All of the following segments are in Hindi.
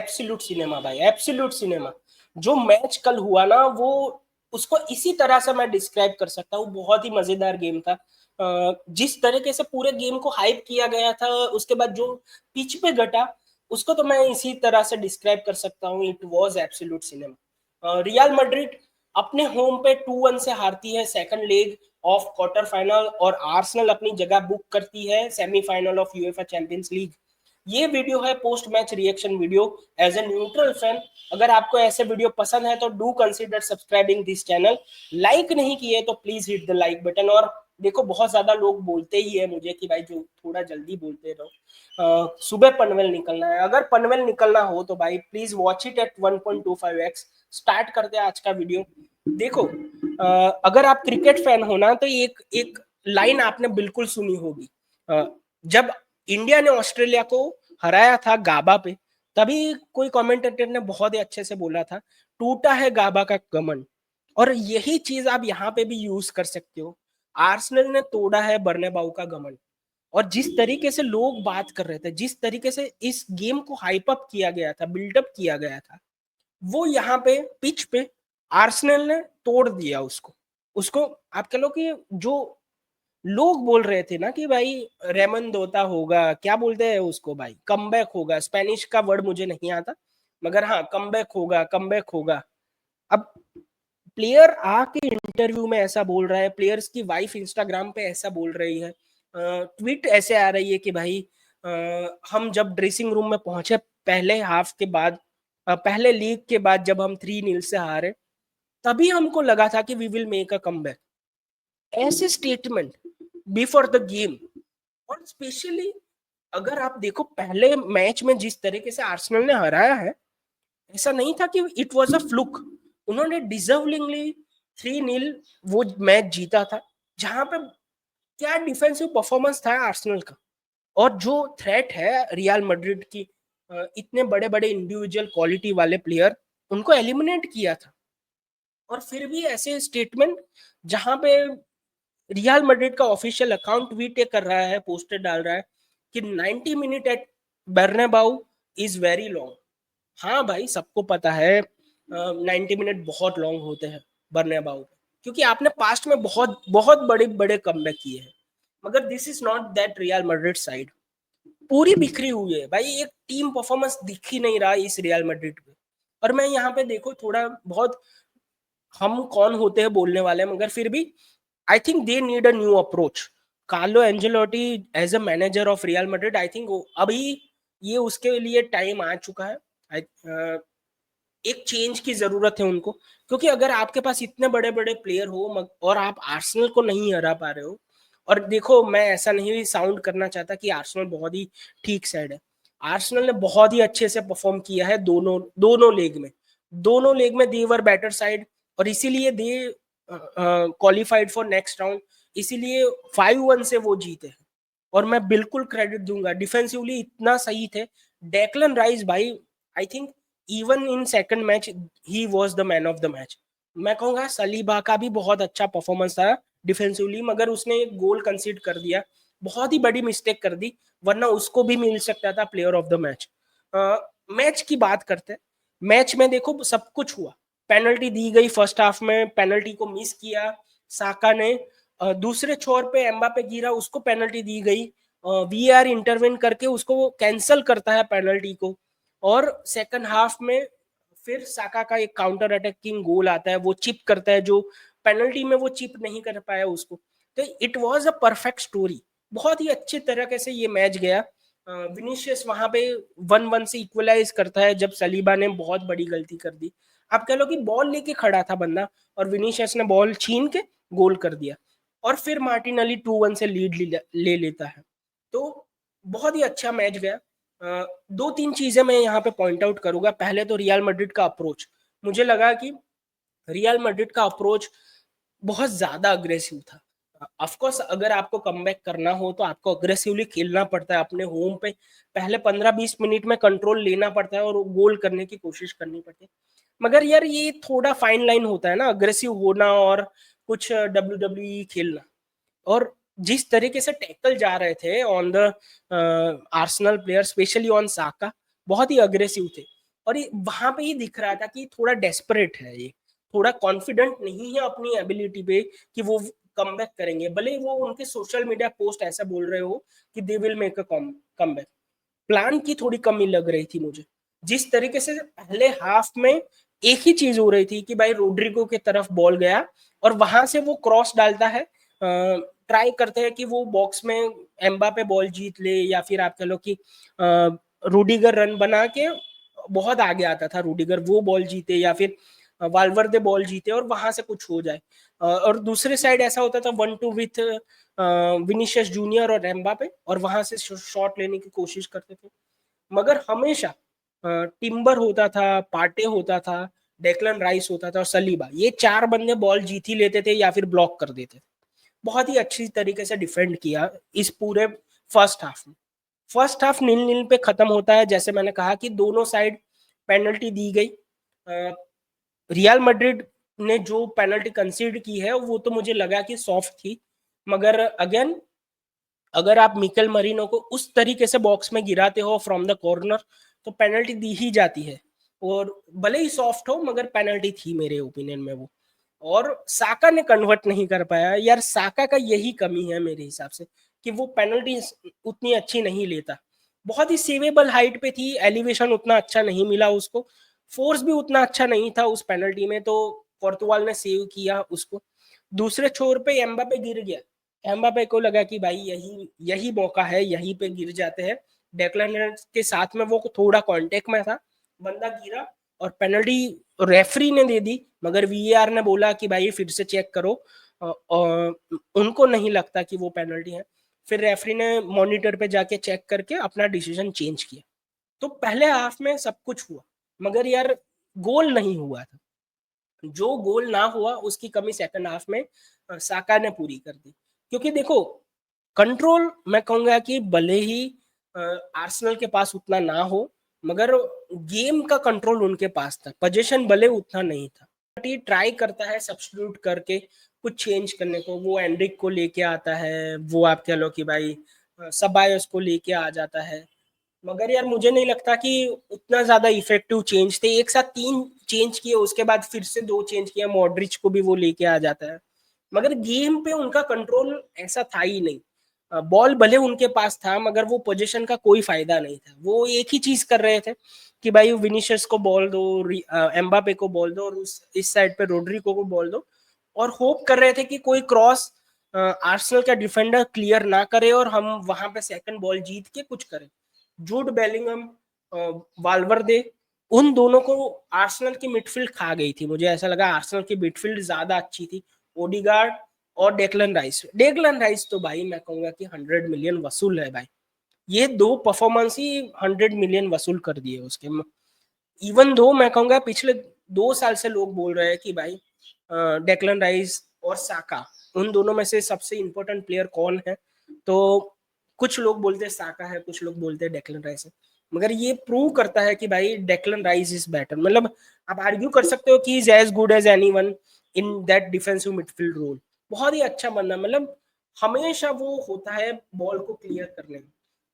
एब्सोल्यूट सिनेमा भाई, एब्सोल्यूट सिनेमा। जो मैच कल हुआ ना, वो उसको इसी तरह से मैं डिस्क्राइब कर सकता हूँ। बहुत ही मजेदार गेम था। जिस तरीके से पूरे गेम को हाइप किया गया था, उसके बाद जो पिच पे घटा, उसको तो मैं इसी तरह से डिस्क्राइब कर सकता हूँ। It was absolute cinema. Real Madrid अपने होम पे 2-1 से हारती है second leg of quarter final, और आर्सेनल अपनी जगह बुक करती है semifinal of UEFA Champions League. ये वीडियो है post match reaction video. As a neutral fan, अगर आपको ऐसे वीडियो पसंद है तो do consider subscribing this channel. Like नहीं किए तो please hit the like button. और देखो, बहुत ज्यादा लोग बोलते ही है मुझे कि भाई जो थोड़ा जल्दी बोलते रहो। सुबह पनवेल निकलना है, अगर पनवेल निकलना हो तो भाई please watch it at 1.25x। Start करते हैं आज का वीडियो। देखो, अगर आप क्रिकेट फैन हो ना, तो एक एक लाइन आपने बिल्कुल सुनी होगी। जब इंडिया ने ऑस्ट्रेलिया को हराया था गाबा पे, तभी कोई कमेंटेटर ने बहुत ही अच्छे से बोला था, टूटा है गाबा का घमंड। और यही चीज आप यहाँ पे भी यूज कर सकते हो। आर्सेनल ने तोड़ा है बर्नेबाउ का घमंड। और जिस तरीके से लोग बात कर रहे थे, जिस तरीके से इस गेम को हाइप अप किया गया था, बिल्डअप किया गया था, वो यहाँ पे पिच पे आर्सेनल ने तोड़ दिया उसको। उसको आप कह लो कि जो लोग बोल रहे थे ना कि भाई रेमन दोता होगा, क्या बोलते हैं उसको भाई, कमबैक होगा, स्पेनिश का वर्ड मुझे नहीं आता, मगर हाँ, कमबैक होगा, कमबैक होगा। अब प्लेयर आके इंटरव्यू में ऐसा बोल रहा है, प्लेयर्स की वाइफ इंस्टाग्राम पे ऐसा बोल रही है, ट्वीट ऐसे आ रही है कि भाई हम जब ड्रेसिंग रूम में पहुंचे पहले हाफ के बाद, पहले लीग के बाद जब हम 3-0 से हारे, तभी हमको लगा था कि we will make a comeback. ऐसे स्टेटमेंट बिफोर द गेम। और स्पेशली अगर आप देखो, पहले मैच में जिस तरीके से आर्सेनल ने हराया है, ऐसा नहीं था कि इट वाज अ फ्लुक। उन्होंने डिजर्विंगली 3-0 वो मैच जीता था, जहां पे क्या डिफेंसिव परफॉर्मेंस था आर्सेनल का। और जो थ्रेट है रियल मैड्रिड की, इतने बड़े बड़े इंडिविजुअल क्वालिटी वाले प्लेयर, उनको एलिमिनेट किया था। और फिर भी ऐसे स्टेटमेंट, जहां पे रियल मैड्रिड का ऑफिशियल अकाउंट ट्वीट कर रहा है, पोस्टर डाल रहा है कि 90 minute at Bernabeu is very long. हाँ भाई, सबको पता है 90 मिनट बहुत लॉन्ग होते हैं बर्नेबाउ पे, क्योंकि आपने पास्ट में बहुत बहुत बड़े बड़े कमबैक किए हैं। मगर this is not that real Madrid side. पूरी बिखरी हुई है भाई, एक टीम परफॉर्मेंस दिख ही नहीं रहा इस रियल मैड्रिड पे। और मैं यहाँ पे देखो, थोड़ा बहुत हम कौन होते हैं बोलने वाले, मगर फिर भी I think they need a new approach. Carlo Ancelotti as a manager of Real Madrid, I think अभी ये उसके लिए टाइम आ चुका है। एक चेंज की जरूरत है उनको। क्योंकि अगर आपके पास इतने बड़े बड़े प्लेयर हो और आप आर्सेनल को नहीं हरा पा रहे हो, और देखो, मैं ऐसा नहीं साउंड करना चाहता कि आर्सेनल बहुत ही ठीक साइड है। आर्सेनल ने बहुत ही अच्छे से परफॉर्म किया है दोनों दोनों लेग में। दोनों लेग में दे वर बेटर साइड, और इसीलिए दे क्वालिफाइड फॉर नेक्स्ट राउंड। इसीलिए 5-1 से वो जीते हैं। और मैं बिल्कुल क्रेडिट दूंगा, डिफेंसिवली इतना सही थे। डेक्लन राइस भाई, I think even in second match he was the man of the match. मैं कहूंगा सलीबा का भी बहुत अच्छा परफॉर्मेंस था डिफेंसिवली, मगर उसने एक गोल कंसीड कर दिया, बहुत ही बड़ी मिस्टेक कर दी, वरना उसको भी मिल सकता था player of the match. Match की बात करते हैं। मैच में देखो, सब कुछ हुआ। पेनल्टी दी गई फर्स्ट हाफ में, पेनल्टी को मिस किया साका ने। दूसरे छोर पे एम्बापे गिरा, उसको पेनल्टी दी गई। वीआर इंटरवेन करके उसको कैंसल करता है पेनल्टी को। और सेकंड हाफ में फिर साका का एक काउंटर अटैकिंग गोल आता है, वो चिप करता है, जो पेनल्टी में वो चिप नहीं कर पाया उसको। तो it was a perfect story. बहुत ही अच्छे तरीके से ये मैच गया। विनीशियस वहां पे 1-1 से इक्वलाइज करता है, जब सलीबा ने बहुत बड़ी गलती कर दी। आप कह लो कि बॉल लेके खड़ा था बंदा, और विनीशियस ने बॉल छीन के गोल कर दिया। और फिर मार्टिनली 2-1 से लीड ले लेता है। तो बहुत ही अच्छा मैच गया। दो तीन चीजें मैं यहाँ पे पॉइंट आउट करूंगा। पहले तो रियल मैड्रिड का अप्रोच, मुझे लगा कि रियल मैड्रिड का अप्रोच बहुत ज्यादा अग्रेसिव था। ऑफ कोर्स अगर आपको कमबैक करना हो तो आपको अग्रेसिवली खेलना पड़ता है अपने होम पे। पहले 15-20 मिनट में कंट्रोल लेना पड़ता है और गोल करने की कोशिश करनी पड़ती है। मगर यार, ये थोड़ा फाइन लाइन होता है ना, अग्रेसिव होना और कुछ WWE खेलना। और जिस तरीके से टैकल जा रहे थे on the Arsenal player, specially on Saka, बहुत ही अग्रेसिव थे। और ये वहां पे ही दिख रहा था कि थोड़ा डेस्परेट है ये, थोड़ा कॉन्फिडेंट नहीं है अपनी एबिलिटी पे कि वो कमबैक करेंगे, भले वो उनके सोशल मीडिया पोस्ट ऐसा बोल रहे हो कि they will make a comeback. Plan की थोड़ी कमी लग रही थी मुझे। जिस तरीके से पहले हाफ में एक ही चीज हो रही थी कि भाई रोड्रिगो की तरफ बॉल गया और वहां से वो क्रॉस डालता है, ट्राई करते हैं कि वो बॉक्स में एम्बापे बॉल जीत ले, या फिर आप कह लो कि रूडिगर रन बना के बहुत आगे आता था, रूडिगर वो बॉल जीते या फिर वाल्वर्दे बॉल जीते और वहां से कुछ हो जाए। और दूसरे साइड ऐसा होता था 1-2 विथ विनीशियस जूनियर और एम्बापे, और वहां से शॉट लेने की कोशिश करते थे। मगर हमेशा टिम्बर होता था, पार्टे होता था, डेक्लन राइस होता था और सलीबा, ये चार बंदे बॉल जीत ही लेते थे या फिर ब्लॉक कर देते थे। बहुत ही अच्छी तरीके से डिफेंड किया इस पूरे फर्स्ट हाफ में। फर्स्ट हाफ 0-0 पे खत्म होता है, जैसे मैंने कहा कि दोनों साइड पेनल्टी दी गई। रियल मैड्रिड ने जो पेनल्टी कंसीड की है वो तो मुझे लगा कि सॉफ्ट थी, मगर अगेन अगर आप मिकेल मरीनो को उस तरीके से बॉक्स में गिराते हो फ्रॉम द कॉर्नर तो पेनल्टी दी ही जाती है, और भले ही सॉफ्ट हो मगर पेनल्टी थी मेरे ओपिनियन में वो। और साका ने कन्वर्ट नहीं कर पाया यार, साका का यही कमी है मेरे हिसाब से कि वो पेनल्टी उतनी अच्छी नहीं लेता। बहुत ही सेवेबल हाइट पे थी, एलिवेशन उतना अच्छा नहीं मिला उसको, फोर्स भी उतना अच्छा नहीं था उस पेनल्टी में, तो कोर्तवाल ने सेव किया उसको। दूसरे छोर पे एम्बापे गिर गया, एम्बापे को लगा कि भाई यही यही मौका है, यहीं पे गिर जाते हैं। डेक्लन राइस के साथ में वो थोड़ा कांटेक्ट में था, बंदा गिरा और पेनल्टी रेफरी ने दे दी, मगर वीएआर ने बोला कि भाई फिर से चेक करो, उनको नहीं लगता कि वो पेनल्टी है। फिर रेफरी ने मॉनिटर पे जाके चेक करके अपना डिसीजन चेंज किया। तो पहले हाफ में सब कुछ हुआ, मगर यार गोल नहीं हुआ था। जो गोल ना हुआ उसकी कमी सेकंड हाफ में साका ने पूरी कर दी। क्योंकि देखो, कंट्रोल मैं कहूंगा कि भले ही आर्सेनल के पास उतना ना हो, मगर गेम का कंट्रोल उनके पास था, पोजीशन भले उतना नहीं था। ट्राई करता है सब्स्टिट्यूट करके कुछ चेंज करने को, वो एंड्रिक को लेके आता है, वो आप कह लो कि भाई सबायस को लेके आ जाता है, मगर यार मुझे नहीं लगता कि उतना ज्यादा इफेक्टिव चेंज थे। एक साथ तीन चेंज किए, उसके बाद फिर से दो चेंज किया, मॉड्रिच को भी वो लेके आ जाता है, मगर गेम पे उनका कंट्रोल ऐसा था ही नहीं। बॉल भले उनके पास था मगर वो पोजीशन का कोई फायदा नहीं था। वो एक ही चीज कर रहे थे कि भाई विनीशियस को बॉल दो, एम्बापे को बॉल दो, और इस साइड पे रोड्रिगो को बॉल दो, और होप कर रहे थे कि कोई क्रॉस आर्सेनल का डिफेंडर क्लियर ना करे और हम वहां पे सेकंड बॉल जीत के कुछ करें। जूड बेलिंगम, वाल्वर्दे, उन दोनों को आर्सेनल की मिडफील्ड खा गई थी। मुझे ऐसा लगा आर्सेनल की मिडफील्ड ज्यादा अच्छी थी। ओडिगार्ड और डेक्लन राइस तो भाई मैं कहूंगा कि 100 मिलियन वसूल है भाई। ये दो परफॉर्मेंस ही 100 मिलियन वसूल कर दिए उसके। इवन दो मैं कहूंगा पिछले 2 साल से लोग बोल रहे हैं कि भाई डेक्लन राइस और साका, उन दोनों में से सबसे इंपॉर्टेंट प्लेयर कौन है, तो कुछ लोग बोलते हैं साका है, कुछ लोग बोलते हैं डेक्लन राइस है, मगर ये प्रूव करता है कि भाई डेक्लन राइस इज बेटर। मतलब आप आर्ग्यू कर सकते हो कि is as good as anyone in that defensive midfield role. बहुत ही अच्छा बंदा, मतलब हमेशा वो होता है बॉल को क्लियर करने में।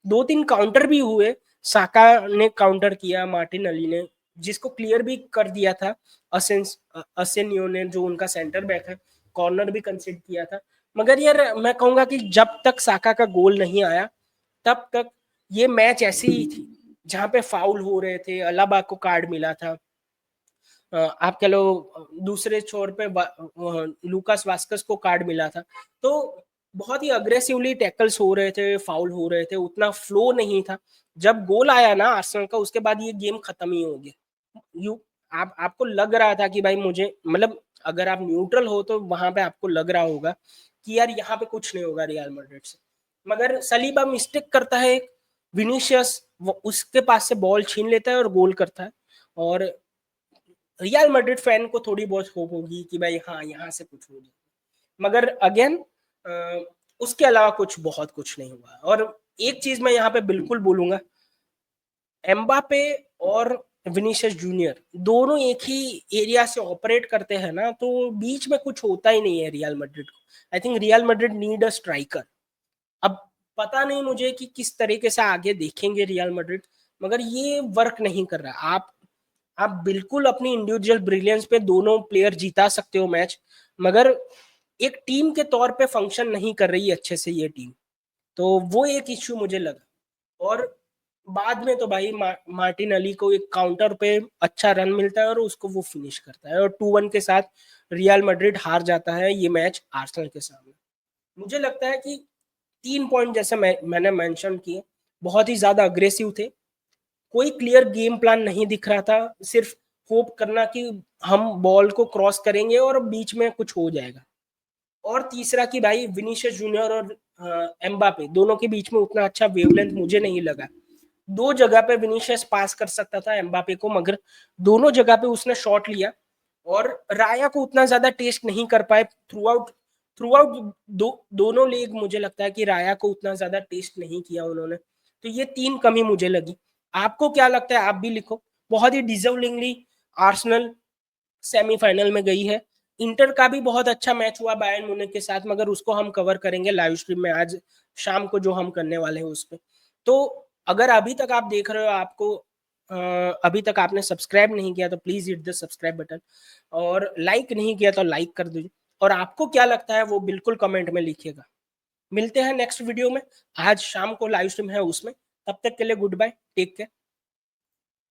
2-3 काउंटर भी हुए, साका ने काउंटर किया, मार्टिन अली ने, जिसको क्लियर भी कर दिया था। असेन्यो ने, जो उनका सेंटर बैक है, कॉर्नर भी कंसीड किया था। मगर यार मैं कहूंगा कि जब तक साका का गोल नहीं आया तब तक ये मैच ऐसी ही थी, जहां पे फाउल हो रहे थे, अलाबा को कार्ड मिला था, आप कह लो दूसरे छोर पे लूकास वास्कस को कार्ड मिला था। तो बहुत ही अग्रेसिवली टैकल्स हो रहे थे, फाउल हो रहे थे, उतना फ्लो नहीं था। जब गोल आया ना आर्सेनल का, उसके बाद ये गेम खत्म ही हो गया। यू आप आपको लग रहा था कि भाई मुझे, मतलब अगर आप न्यूट्रल हो तो वहां पे आपको लग रहा होगा कि यार यहाँ पे कुछ नहीं होगा रियल मैड्रिड से, मगर सलीबा मिस्टेक करता है, विनीशियस वो उसके पास से बॉल छीन लेता है और गोल करता है। और रियल मैड्रिड फैन को थोड़ी बहुत होप होगी कि भाई हाँ यहाँ से कुछ हो जाए, मगर अगेन उसके अलावा बहुत कुछ नहीं हुआ। और एक चीज मैं यहाँ पे बिल्कुल बोलूंगा, एम्बापे और विनीशियस जूनियर दोनों एक ही एरिया से ऑपरेट करते हैं ना, तो बीच में कुछ होता ही नहीं है रियल मैड्रिड को। I think real Madrid need a striker. अब पता नहीं मुझे कि किस तरीके से आगे देखेंगे रियल मैड्रिड, मगर ये वर्क नहीं कर रहा। आप आप बिल्कुल अपनी इंडिविजुअल ब्रिलियंस पे दोनों प्लेयर जीता सकते हो मैच, मगर एक टीम के तौर पे फंक्शन नहीं कर रही अच्छे से ये टीम, तो वो एक इश्यू मुझे लगा। और बाद में तो भाई मार्टिन अली को एक काउंटर पे अच्छा रन मिलता है और उसको वो फिनिश करता है, और 2-1 के साथ रियल मैड्रिड हार जाता है ये मैच आर्सेनल के सामने। मुझे लगता है कि 3 पॉइंट जैसे मैंने मेंशन किए, बहुत ही ज्यादा अग्रेसिव थे, कोई क्लियर गेम प्लान नहीं दिख रहा था, सिर्फ होप करना कि हम बॉल को क्रॉस करेंगे और बीच में कुछ हो जाएगा। और तीसरा कि भाई विनीशियस जूनियर और एम्बापे दोनों के बीच में उतना अच्छा वेवलेंथ मुझे नहीं लगा। दो जगह पे विनीशियस पास कर सकता था एम्बापे को, मगर दोनों जगह पे उसने शॉट लिया, और राया को उतना ज्यादा टेस्ट नहीं कर पाए थ्रू आउट दोनों लीग। मुझे लगता है कि राया को उतना ज्यादा टेस्ट नहीं किया उन्होंने, तो ये 3 कमी मुझे लगी। आपको क्या लगता है, आप भी लिखो। बहुत ही डिजर्विंगली आर्सेनल सेमीफाइनल में गई है। इंटर का भी बहुत अच्छा मैच हुआ बायर्न म्यूनिख के साथ, मगर उसको हम कवर करेंगे लाइव स्ट्रीम में आज शाम को जो हम करने वाले हैं उस पे। तो अगर अभी तक आप देख रहे हो, आपको अभी तक आपने सब्सक्राइब नहीं किया तो please hit the subscribe button, और लाइक नहीं किया तो लाइक कर दीजिए, और आपको क्या लगता है वो बिल्कुल कमेंट में लिखिएगा। मिलते हैं नेक्स्ट वीडियो में, आज शाम को लाइव स्ट्रीम है उसमें। तब तक के लिए गुड बाय, टेक केयर।